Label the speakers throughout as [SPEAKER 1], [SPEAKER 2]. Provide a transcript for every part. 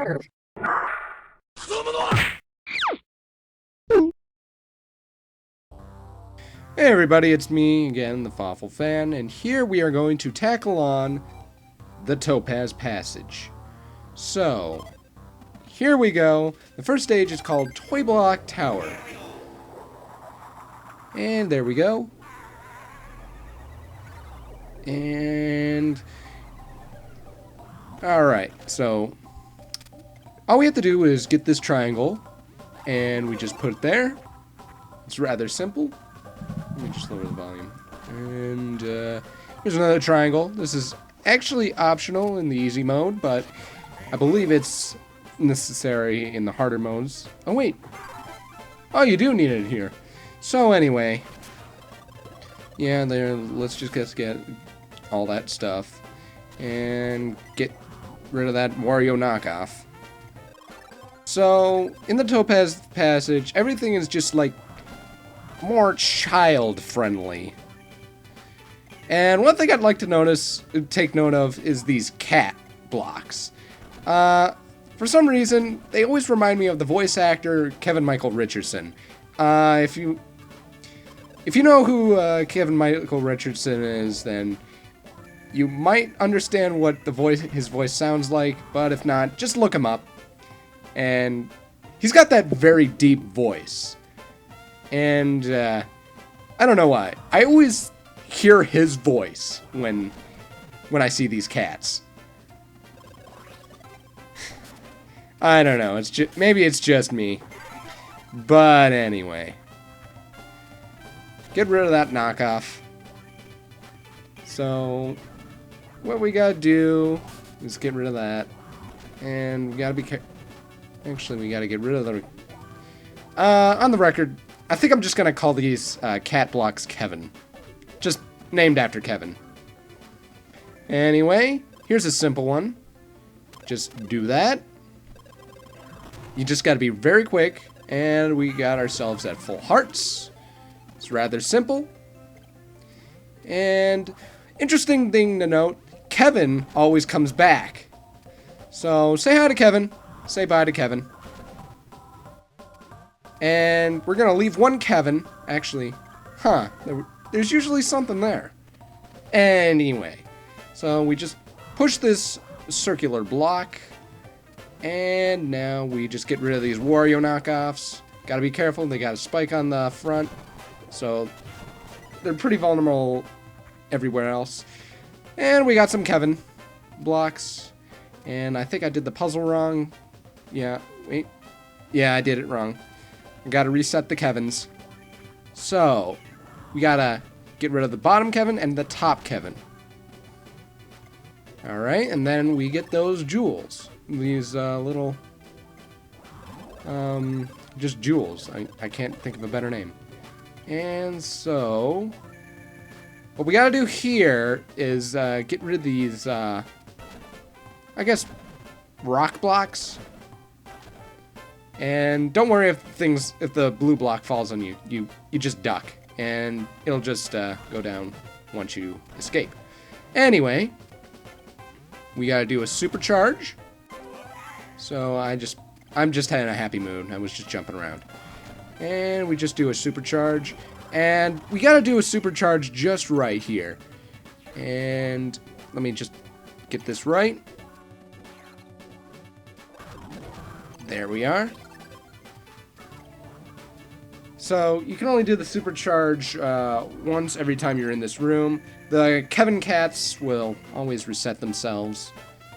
[SPEAKER 1] Hey everybody, it's me again, TheFawfulfan, and here we are going to tackle on the Topaz Passage. So, here we go. The first stage is called Toy Block Tower. And there we go. And... Alright, so... all we have to do is get this triangle, and we just put it there. It's rather simple. Let me just lower the volume. And here's another triangle. This is actually optional in the easy mode, but I believe it's necessary in the harder modes. Oh, wait. Oh, you do need it here. So, anyway. Yeah, there. Let's just get all that stuff. And get rid of that Wario knockoff. So, in the Topaz Passage, everything is just like more child-friendly. And one thing I'd like to take note of is these cat blocks. For some reason, they always remind me of the voice actor Kevin Michael Richardson. If you know who Kevin Michael Richardson is, then you might understand what his voice sounds like, but if not, just look him up. And he's got that very deep voice. And, I don't know why. I always hear his voice when I see these cats. I don't know. Maybe it's just me. But anyway. Get rid of that knockoff. So, what we gotta do is get rid of that. And we gotta be careful. Actually, we gotta get rid of the... on the record, I think I'm just gonna call these cat blocks Kevin. Just named after Kevin. Anyway, here's a simple one. Just do that. You just gotta be very quick, and we got ourselves at full hearts. It's rather simple. And interesting thing to note, Kevin always comes back. So say hi to Kevin. Say bye to Kevin. And we're gonna leave one Kevin. Actually, there's usually something there. Anyway, so we just push this circular block, and now we just get rid of these Wario knockoffs. Gotta be careful, they got a spike on the front, so they're pretty vulnerable everywhere else. And we got some Kevin blocks, and I think I did the puzzle wrong. Yeah, wait. Yeah, I did it wrong. We gotta reset the Kevins. So, we gotta get rid of the bottom Kevin and the top Kevin. Alright, and then we get those jewels. These little... just jewels. I can't think of a better name. And so... what we gotta do here is get rid of these, I guess, rock blocks. And don't worry if the blue block falls on you. You just duck, and it'll just go down once you escape. Anyway, we gotta do a supercharge. So I'm just in a happy mood. I was just jumping around, and we just do a supercharge, and we gotta do a supercharge just right here. And let me just get this right. There we are. So, you can only do the supercharge once every time you're in this room. The Kevin cats will always reset themselves.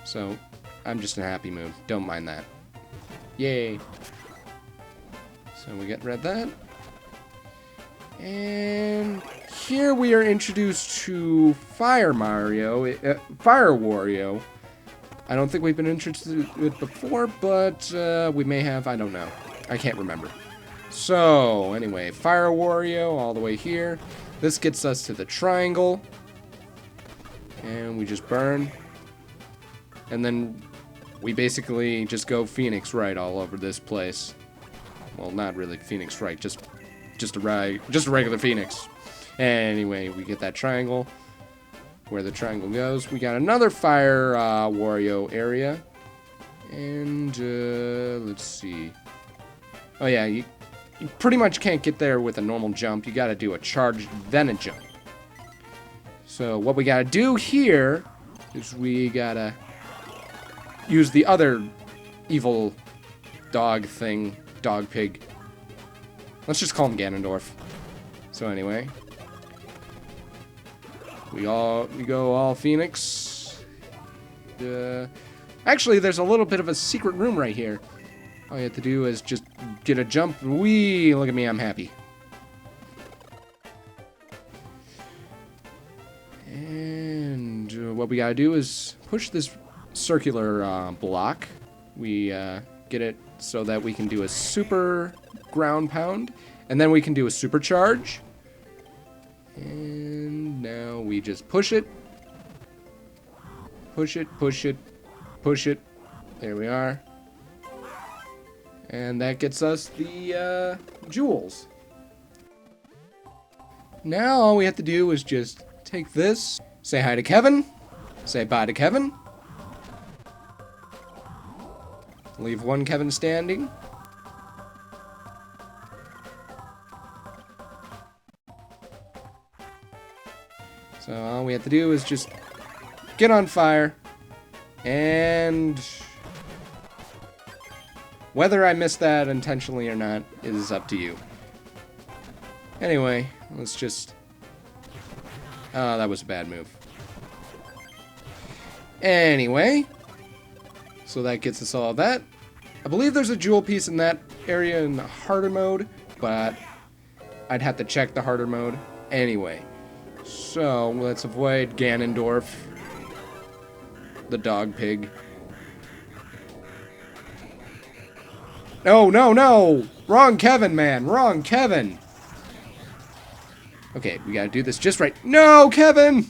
[SPEAKER 1] So, I'm just in a happy mood. Don't mind that. Yay. So, we get rid of that. And here we are introduced to Fire Wario. I don't think we've been introduced to it before, but we may have. I don't know. I can't remember. So, anyway, Fire Wario all the way here. This gets us to the triangle. And we just burn. And then we basically just go Phoenix Wright all over this place. Well, not really Phoenix Wright, just a regular Phoenix. Anyway, we get that triangle. Where the triangle goes, we got another Fire Wario area. And, let's see. Oh yeah, you pretty much can't get there with a normal jump. You gotta do a charge, then a jump. So what we gotta do here is we gotta use the other evil dog thing, dog pig. Let's just call him Ganondorf. So anyway, we go all Phoenix. Actually, there's a little bit of a secret room right here. All you have to do is just get a jump. Whee! Look at me, I'm happy. And what we gotta do is push this circular block. We get it so that we can do a super ground pound, and then we can do a super charge. And now we just push it. Push it, push it, push it. There we are. And that gets us the jewels. Now all we have to do is just take this, say hi to Kevin, say bye to Kevin, leave one Kevin standing. So all we have to do is just get on fire, and whether I missed that intentionally or not is up to you. Anyway, let's just... Oh, that was a bad move. Anyway, so that gets us all that. I believe there's a jewel piece in that area in the harder mode, but I'd have to check the harder mode. Anyway, so let's avoid Ganondorf, the dog pig. No, no, no! Wrong Kevin, man! Wrong Kevin! Okay, we gotta do this just right. No, Kevin!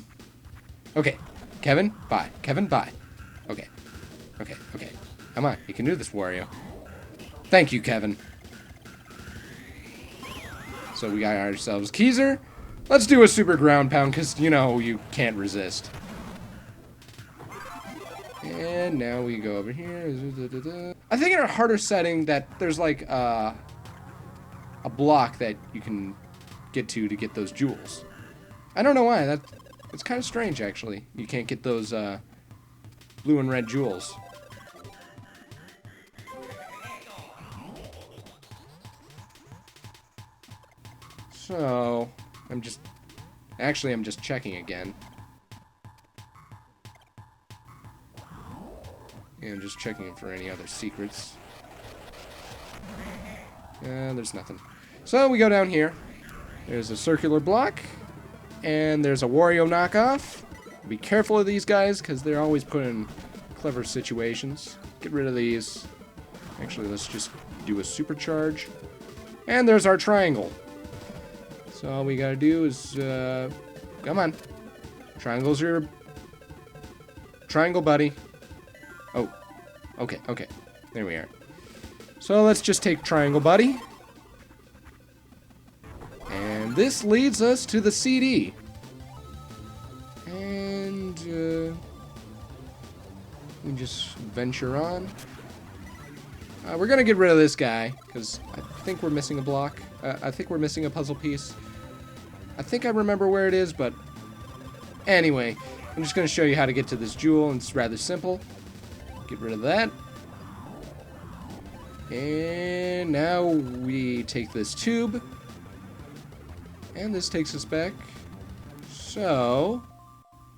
[SPEAKER 1] Okay, Kevin, bye. Kevin, bye. Okay. Okay, okay. Come on, you can do this, Wario. Thank you, Kevin. So we got ourselves Keezer. Let's do a super ground pound, because, you know, you can't resist. And now we go over here. I think in a harder setting that there's like a block that you can get to get those jewels. I don't know why. It's kind of strange, actually. You can't get those blue and red jewels. So I'm just checking again. Yeah, I'm just checking for any other secrets. There's nothing. So we go down here. There's a circular block, and there's a Wario knockoff. Be careful of these guys, because they're always put in clever situations. Get rid of these. Actually, let's just do a supercharge. And there's our triangle. So all we gotta do is, come on. Triangle's your triangle buddy. Oh, okay, okay. There we are. So let's just take Triangle Buddy. And this leads us to the CD. And, we just venture on. We're gonna get rid of this guy, because I think we're missing a block. I think we're missing a puzzle piece. I think I remember where it is, but anyway, I'm just gonna show you how to get to this jewel, and it's rather simple. Get rid of that. And now we take this tube. And this takes us back. So...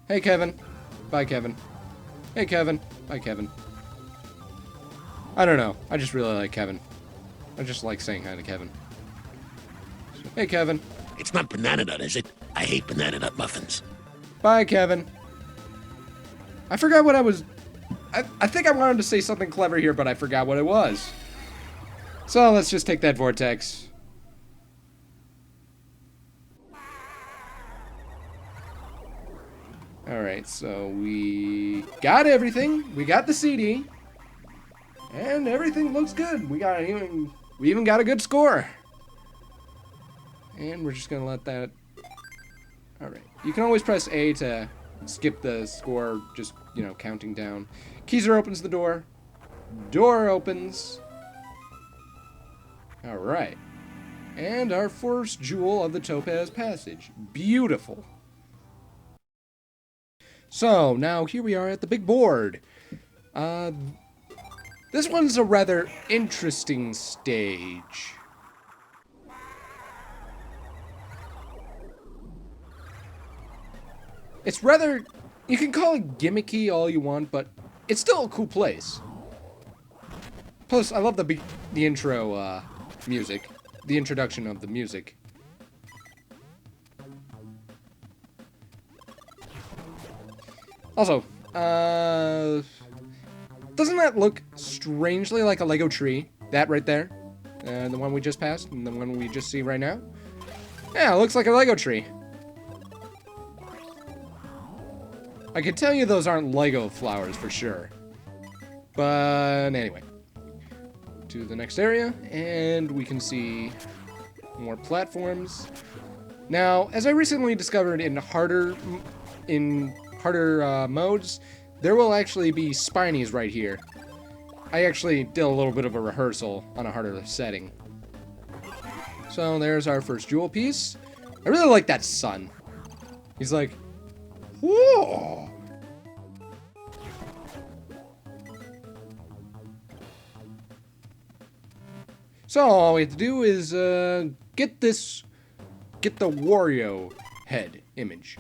[SPEAKER 1] Hey, Kevin. Bye, Kevin. Hey, Kevin. Bye, Kevin. I don't know. I just really like Kevin. I just like saying hi to Kevin. So, hey, Kevin.
[SPEAKER 2] It's not banana nut, is it? I hate banana nut muffins.
[SPEAKER 1] Bye, Kevin. I forgot what I was... I think I wanted to say something clever here, but I forgot what it was. So let's just take that vortex. Alright, so we got everything. We got the CD. And everything looks good. We even got a good score. And we're just gonna let that... Alright. You can always press A to skip the score, just, you know, counting down. Keezer opens the door. Door opens. Alright. And our first jewel of the Topaz Passage. Beautiful. So, now here we are at the big board. This one's a rather interesting stage. It's rather, you can call it gimmicky all you want, but it's still a cool place. Plus, I love the intro music, the introduction of the music. Also, doesn't that look strangely like a Lego tree? That right there? The one we just passed and the one we just see right now? Yeah, it looks like a Lego tree. I can tell you those aren't Lego flowers for sure. But anyway. To the next area, and we can see more platforms. Now, as I recently discovered in harder modes, there will actually be spinies right here. I actually did a little bit of a rehearsal on a harder setting. So there's our first jewel piece. I really like that sun. He's like, whoa! So all we have to do is get the Wario head image.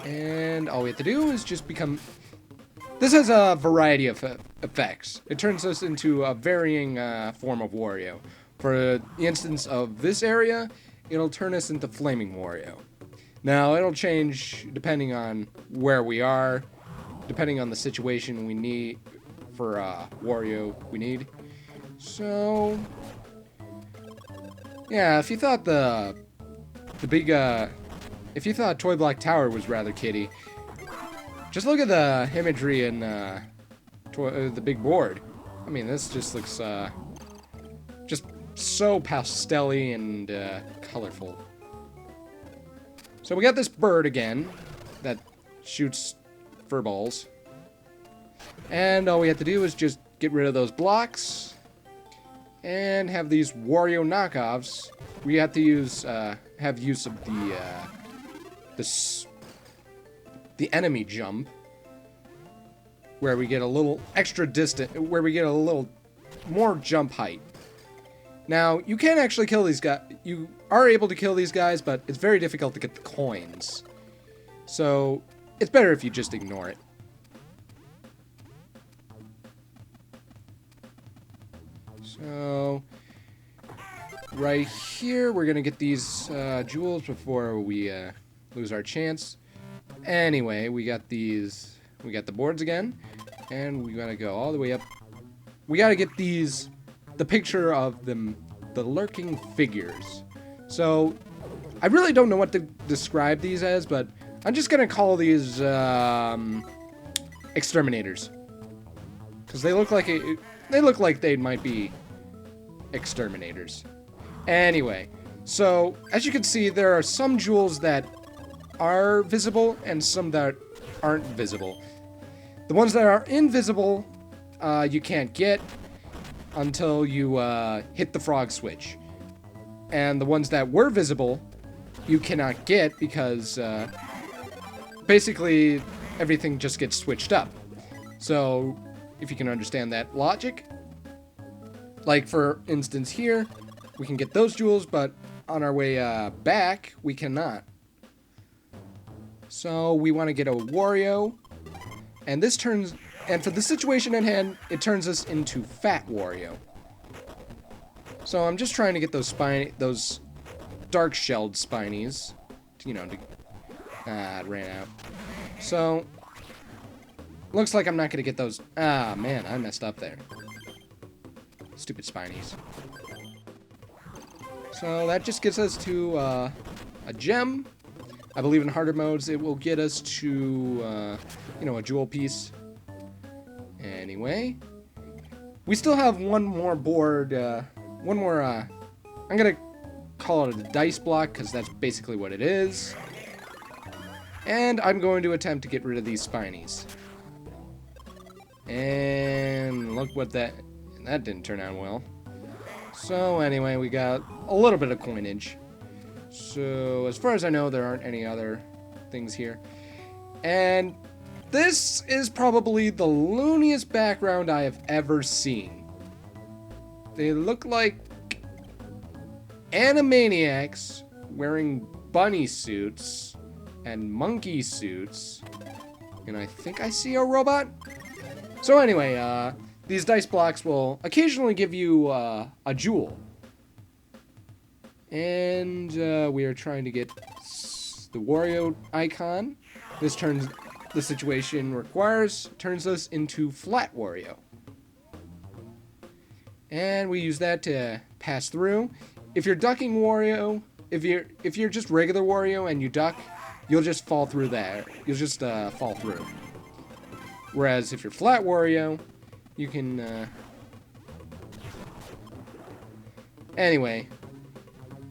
[SPEAKER 1] And all we have to do is just become... This has a variety of effects. It turns us into a varying form of Wario. For the instance of this area, it'll turn us into Flaming Wario. Now, it'll change depending on where we are, depending on the situation we need for Wario we need. So, yeah, if you thought if you thought Toy Block Tower was rather kiddie, just look at the imagery in the big board. I mean, this just looks just so pastel-y and colorful. So we got this bird again that shoots furballs. And all we have to do is just get rid of those blocks and have these Wario knockoffs. We have to use have use of the enemy jump, where we get a little extra distant, where we get a little more jump height. Now, you can actually kill these guys. You are able to kill these guys, but it's very difficult to get the coins. So, it's better if you just ignore it. So, right here, we're gonna get these jewels before we lose our chance. Anyway, we got the boards again, and we gotta go all the way up. We gotta get the picture of the lurking figures. So, I really don't know what to describe these as, but I'm just gonna call these exterminators, because they look like they might be exterminators. Anyway, so as you can see, there are some jewels that are visible and some that aren't visible. The ones that are invisible, you can't get until you hit the frog switch. And the ones that were visible, you cannot get because basically everything just gets switched up. So, if you can understand that logic, like for instance here, we can get those jewels, but on our way back, we cannot. So we want to get a Wario, and for the situation at hand, it turns us into Fat Wario. So I'm just trying to get those dark shelled spinies, you know, it ran out. So looks like I'm not gonna get those. Ah, man, I messed up there. Stupid spinies. So that just gets us to a gem. I believe in harder modes it will get us to, you know, a jewel piece. Anyway, we still have one more board, I'm gonna call it a dice block, because that's basically what it is. And I'm going to attempt to get rid of these spinies. And look what that... And that didn't turn out well. So anyway, we got a little bit of coinage. So as far as I know, there aren't any other things here. And this is probably the looniest background I have ever seen. They look like animaniacs wearing bunny suits and monkey suits. And I think I see a robot. So anyway, these dice blocks will occasionally give you a jewel. And we are trying to get the Wario icon. This turns, the situation requires, turns us into flat Wario. And we use that to pass through. If you're ducking Wario, if you're just regular Wario and you duck, you'll just fall through there. You'll just fall through. Whereas if you're flat Wario, you can... Anyway,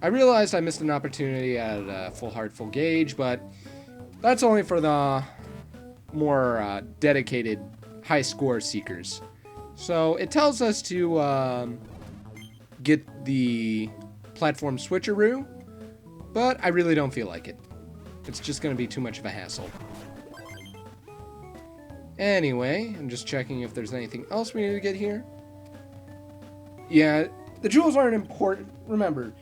[SPEAKER 1] I realized I missed an opportunity at Full Heart, Full Gauge, but that's only for the more dedicated high score seekers. So it tells us to get the platform switcheroo, but I really don't feel like it. It's just going to be too much of a hassle. Anyway, I'm just checking if there's anything else we need to get here. Yeah, the jewels aren't important. Remember,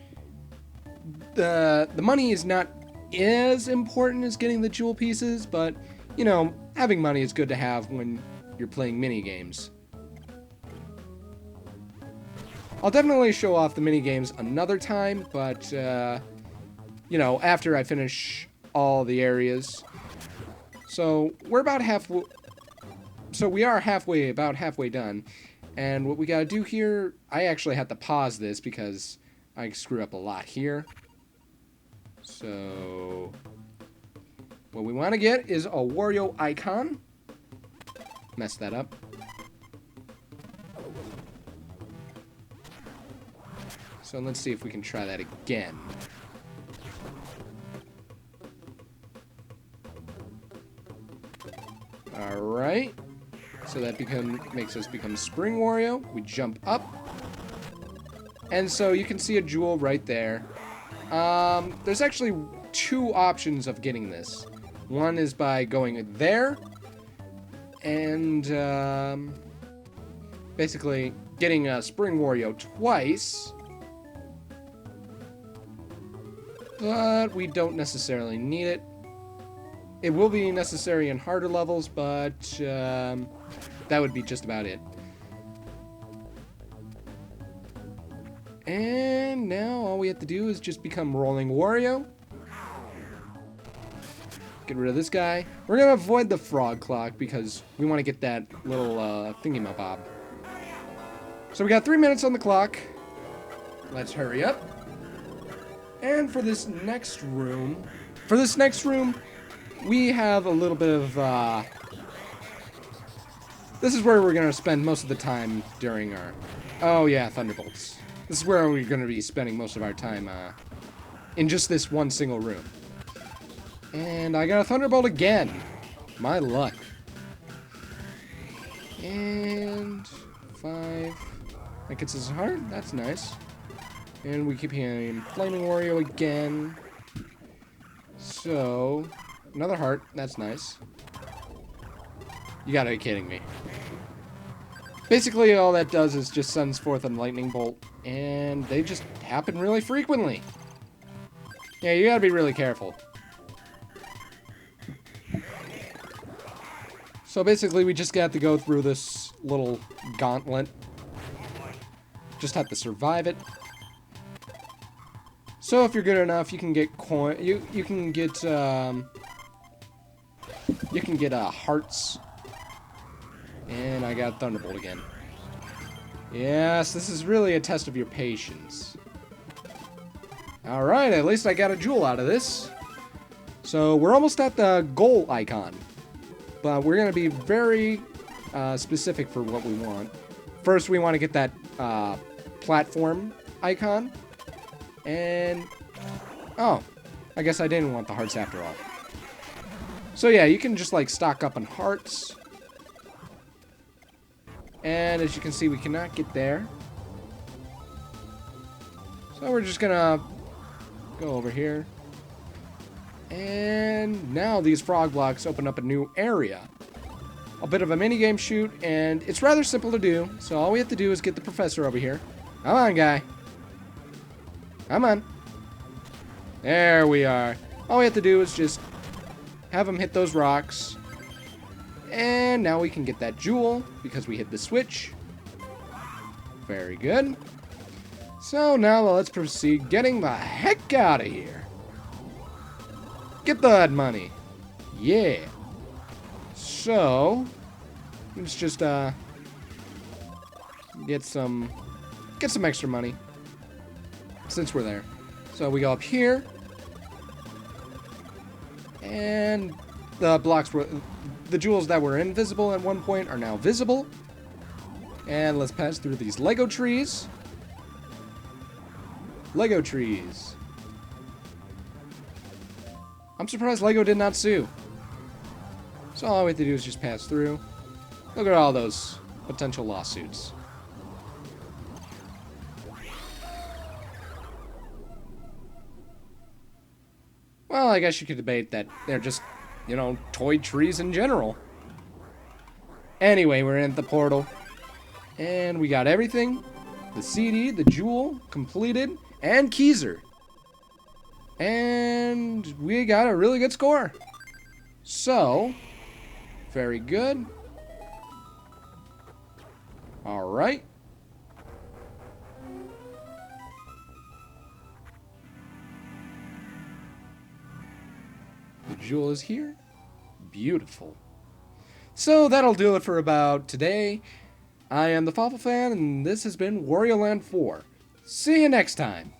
[SPEAKER 1] the money is not as important as getting the jewel pieces, but, you know, having money is good to have when you're playing mini games. I'll definitely show off the mini games another time, but, you know, after I finish all the areas. So we're about halfway. So we are about halfway done. And what we gotta do here, I actually had to pause this because I screw up a lot here. So what we want to get is a Wario icon. Mess that up. So let's see if we can try that again. Alright. So that makes us become Spring Wario. We jump up. And so you can see a jewel right there. There's actually two options of getting this. One is by going there. And basically getting a Spring Wario twice. But we don't necessarily need it. It will be necessary in harder levels, but that would be just about it. And now all we have to do is just become Rolling Wario. Get rid of this guy. We're going to avoid the frog clock because we want to get that little thingy-mabob. So we got 3 minutes on the clock. Let's hurry up. And for this next room, we have a little bit of, this is where we're going to spend most of the time during our, oh yeah, Thunderbolts. This is where we're going to be spending most of our time, in just this one single room. And I got a Thunderbolt again. My luck. And 5. That gets us a heart. That's nice. And we keep hearing Flaming Wario again. So, another heart. That's nice. You gotta be kidding me. Basically, all that does is just sends forth a lightning bolt. And they just happen really frequently. Yeah, you gotta be really careful. So basically, we just got to go through this little gauntlet. Just have to survive it. So if you're good enough, you can get coin. You can get hearts. And I got Thunderbolt again. Yes, this is really a test of your patience. All right, at least I got a jewel out of this. So we're almost at the goal icon. But we're going to be very specific for what we want. First, we want to get that platform icon. And, oh, I guess I didn't want the hearts after all. So yeah, you can just like stock up on hearts. And as you can see, we cannot get there. So we're just gonna go over here. And now these frog blocks open up a new area. A bit of a minigame shoot, and it's rather simple to do. So all we have to do is get the professor over here. Come on, guy. Come on. There we are. All we have to do is just have him hit those rocks. And now we can get that jewel because we hit the switch. Very good. So now let's proceed getting the heck out of here. Get that money. Yeah. So let's just get some extra money since we're there. So we go up here, and the jewels that were invisible at one point are now visible. And let's pass through these Lego trees. Lego trees. I'm surprised Lego did not sue. So all we have to do is just pass through. Look at all those potential lawsuits. Well, I guess you could debate that they're just, you know, toy trees in general. Anyway, we're in the portal. And we got everything. The CD, the jewel, completed, and Keyser. And we got a really good score. So, very good. Alright. The jewel is here. Beautiful. So that'll do it for about today. I am TheFawfulfan, and this has been WarioLand 4. See you next time.